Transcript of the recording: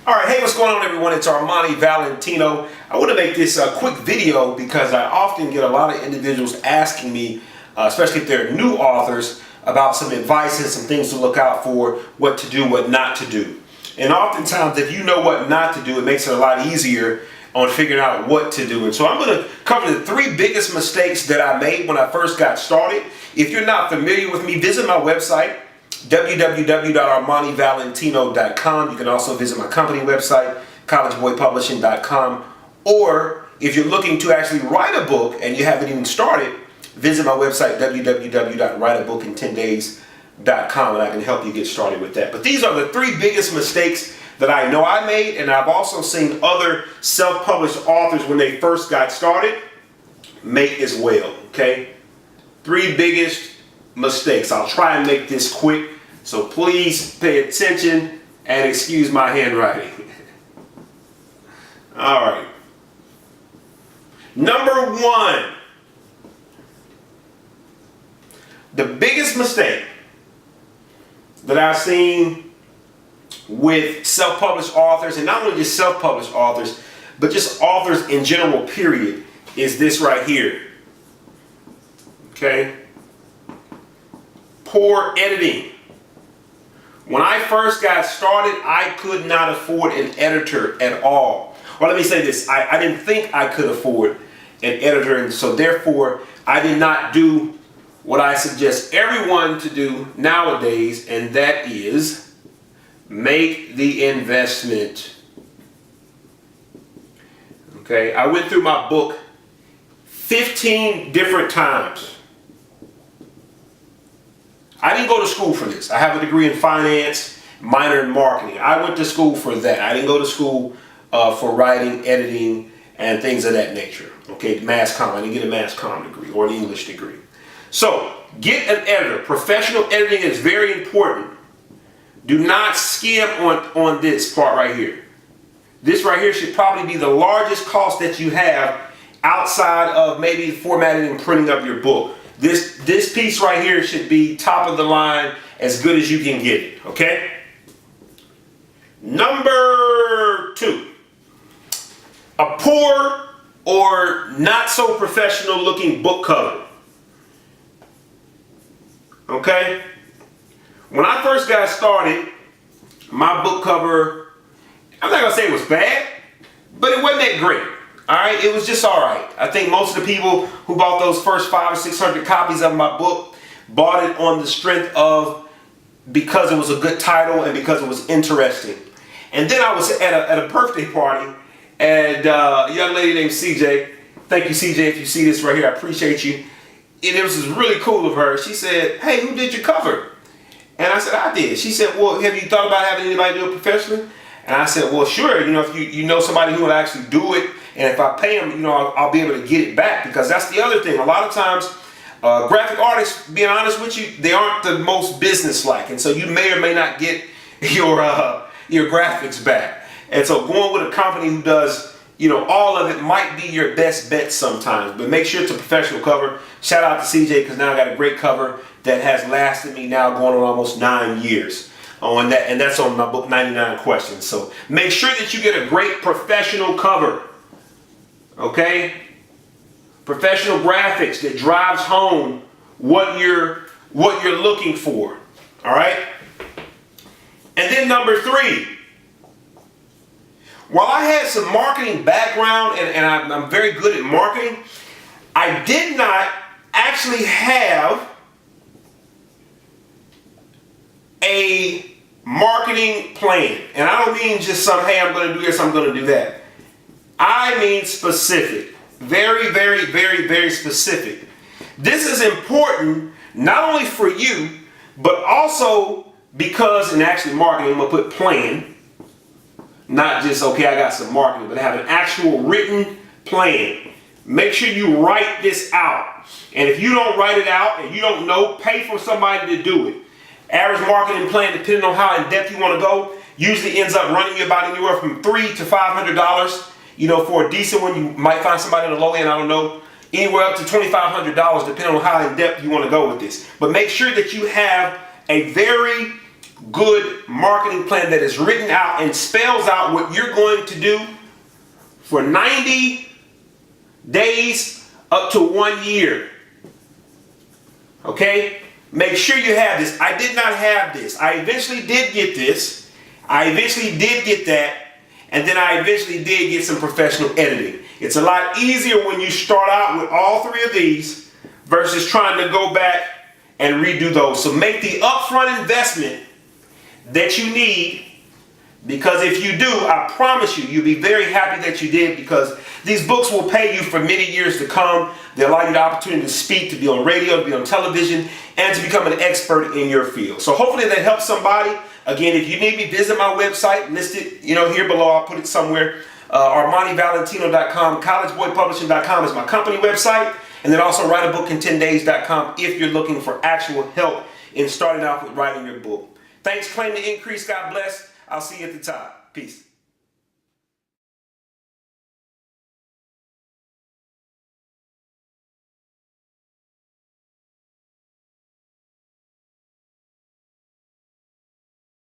All right, hey, what's going on, everyone? It's Armani Valentino. I want to make this a quick video because I often get a lot of individuals asking me, especially if they're new authors, about some advice and some things to look out for, what to do, what not to do. And oftentimes, if you know what not to do, it makes it a lot easier on figuring out what to do. And so I'm going to cover the 3 biggest mistakes that I made when I first got started. If you're not familiar with me, visit my website, www.armanivalentino.com. You can also visit my company website, collegeboypublishing.com. Or if you're looking to actually write a book and you haven't even started, visit my website, www.writeabookintendays.com, and I can help you get started with that. But these are the 3 biggest mistakes that I know I made, and I've also seen other self-published authors when they first got started make as well, okay? 3 biggest mistakes. I'll try and make this quick, so please pay attention and excuse my handwriting. All right. Number 1. The biggest mistake that I've seen with self-published authors, and not only just self-published authors, but just authors in general, period, is this right here. Okay? Poor editing. When I first got started, I could not afford an editor at all. Well, let me say this. I didn't think I could afford an editor, and so therefore I did not do what I suggest everyone to do nowadays, and that is make the investment. Okay, I went through my book 15 different times. I didn't go to school for this. I have a degree in finance, minor in marketing. I went to school for that. I didn't go to school for writing, editing, and things of that nature. Okay, mass comm. I didn't get a mass comm degree or an English degree. So, get an editor. Professional editing is very important. Do not skim on this part right here. This right here should probably be the largest cost that you have outside of maybe formatting and printing up your book. This piece right here should be top of the line, as good as you can get it, okay? Number 2. A poor or not so professional looking book cover. Okay? When I first got started, my book cover, I'm not going to say it was bad, but it wasn't that great. Alright? It was just alright. I think most of the people who bought those first 500 or 600 copies of my book bought it on the strength of because it was a good title and because it was interesting. And then I was at a birthday party, and a young lady named CJ, thank you CJ if you see this right here, I appreciate you. And it was really cool of her. She said, "Hey, who did your cover?" And I said, "I did." She said, "Well, have you thought about having anybody do it professionally?" And I said, "Well, sure. You know, if you know somebody who will actually do it, and if I pay them, you know, I'll be able to get it back." Because that's the other thing. A lot of times, graphic artists, being honest with you, they aren't the most business-like, and so you may or may not get your graphics back. And so going with a company who does, you know, all of it might be your best bet sometimes. But make sure it's a professional cover. Shout out to CJ, because now I got a great cover that has lasted me now going on almost 9 years. On that, and that's on my book 99 Questions. So make sure that you get a great professional cover. Okay? Professional graphics that drives home what you're looking for. All right? And then number 3. While I had some marketing background and I'm very good at marketing, I did not actually have a marketing plan. And I don't mean just some, hey, I'm going to do this, I'm going to do that. I mean specific. Very, very, very, very specific. This is important not only for you, but also because in actually marketing, I'm going to put plan. Not just, okay, I got some marketing, but have an actual written plan. Make sure you write this out. And if you don't write it out and you don't know, pay for somebody to do it. Average marketing plan, depending on how in depth you want to go, usually ends up running you about anywhere from $300 to $500. You know, for a decent one, you might find somebody on the low end, I don't know, anywhere up to $2,500, depending on how in depth you want to go with this. But make sure that you have a very good marketing plan that is written out and spells out what you're going to do for 90 days up to 1 year. Okay? Make sure you have this. I did not have this. I eventually did get this. I eventually did get that. And then I eventually did get some professional editing. It's a lot easier when you start out with all three of these versus trying to go back and redo those. So make the upfront investment that you need, because if you do, I promise you, you'll be very happy that you did, because these books will pay you for many years to come. They'll allow you the opportunity to speak, to be on radio, to be on television, and to become an expert in your field. So hopefully that helps somebody. Again, if you need me, visit my website, listed here below. I'll put it somewhere. ArmaniValentino.com, collegeboypublishing.com is my company website. And then also writeabook in10days.com if you're looking for actual help in starting off with writing your book. Thanks, claim to increase. God bless. I'll see you at the top. Peace.